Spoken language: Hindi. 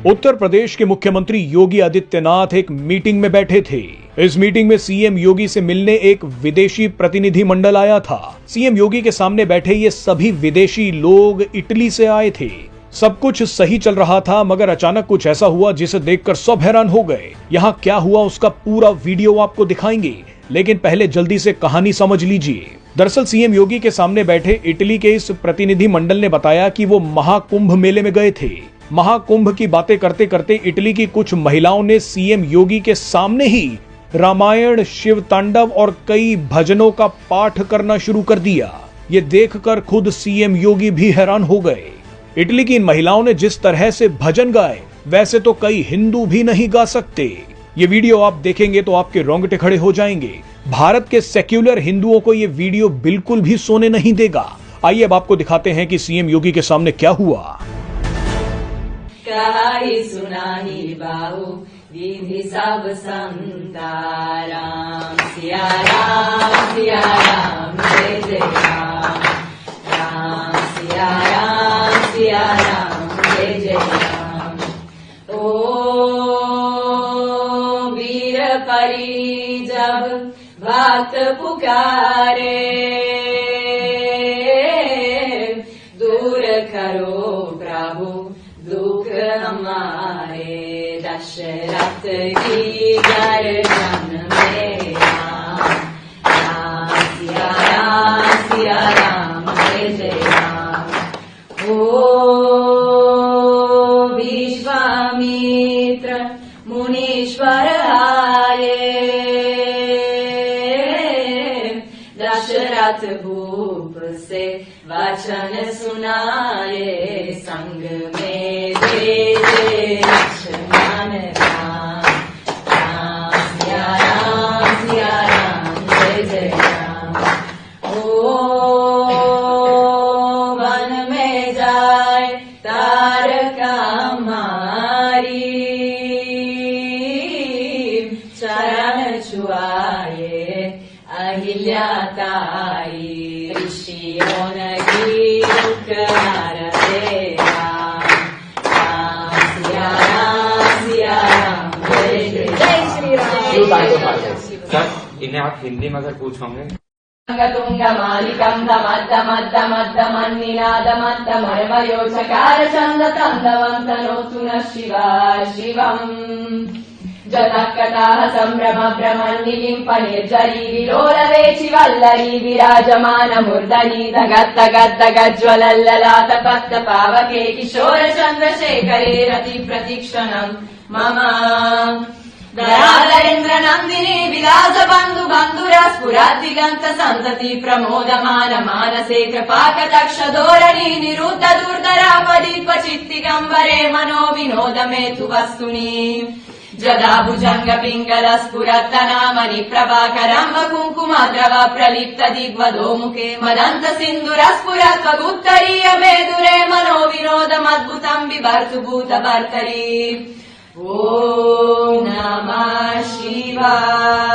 उत्तर प्रदेश के मुख्यमंत्री योगी आदित्यनाथ एक मीटिंग में बैठे थे। इस मीटिंग में सीएम योगी से मिलने एक विदेशी प्रतिनिधि मंडल आया था। सीएम योगी के सामने बैठे ये सभी विदेशी लोग इटली से आए थे। सब कुछ सही चल रहा था, मगर अचानक कुछ ऐसा हुआ जिसे देखकर सब हैरान हो गए। यहाँ क्या हुआ उसका पूरा वीडियो आपको दिखाएंगे, लेकिन पहले जल्दी से कहानी समझ लीजिए। दरअसल सीएम योगी के सामने बैठे इटली के इस प्रतिनिधि मंडल ने बताया कि वो महाकुंभ मेले में गए थे। महाकुंभ की बातें करते करते इटली की कुछ महिलाओं ने सीएम योगी के सामने ही रामायण, शिव तांडव और कई भजनों का पाठ करना शुरू कर दिया। ये देखकर खुद सीएम योगी भी हैरान हो गए। इटली की इन महिलाओं ने जिस तरह से भजन गाए, वैसे तो कई हिंदू भी नहीं गा सकते। ये वीडियो आप देखेंगे तो आपके रोंगटे खड़े हो जाएंगे। भारत के सेक्युलर हिंदुओं को ये वीडियो बिल्कुल भी सोने नहीं देगा। आइए अब आपको दिखाते हैं कि सीएम योगी के सामने क्या हुआ। कहाई सुनाही बाहु विधि सब संता, राम सिया राम जय जय राम, राम सिया राम जय जय राम। ओ वीर परी जब बात पुकारे, दूर करो प्रभु दुख हमारे, दशरथ की गर्दन में राम सिया राम जय जय राम। ओ विश्वामित्र मुनीश्वर आए, दशरथ भूप से वचन सुनाए, संग में दे लक्ष्मण राम, राम सिया राम जय जय राम। ओ वन में जाए तारका मारी, चरण छुआए अहिल्या ताई, ऋषियों की उपकार दे राम, राम सिया राम जय जय श्री राम। सर इन्हें आप हिंदी में अगर पूछोगे। तुंग मालिकं दमद्दमद्दमद्दमन्निनादमद्दमर्मयो चकार चंद तंदवंतनोतु न शिवा शिवम्। जतकटाः सम्भ्रम भ्रमन्निलिम्प निर्जरी विलोलवेचि वल्लरी, विराजमान मूर्धनि धगद्धगद्धगज्ज्वलल्ललाट पत्त पावके, किशोर चन्द्रशेखरे रति प्रतिक्षणम् मम। दयालेन्द्र नन्दिनी विलास बन्धु बन्धुरा, स्फुरद्दिगन्त सन्तति प्रमोदमान मानसे, कृपाकटाक्ष धोरणी निरुद्ध दुर्धरापदि क्वचित्तिगम्बरे, मनो विनोद मेतु वस्तुनि। जदा भुजंग पिंगल स्फुरत्तनामनि प्रभाकरं कुङ्कुमद्रव प्रलिप्त दिग्वधो मुखे, मदन्त सिन्धुर स्फुरत्वगुत्तरीय मेदुरे, मनो विनोदमद्भुतं बिभर्तु भूतभर्तरि। ॐ नमः शिवाय।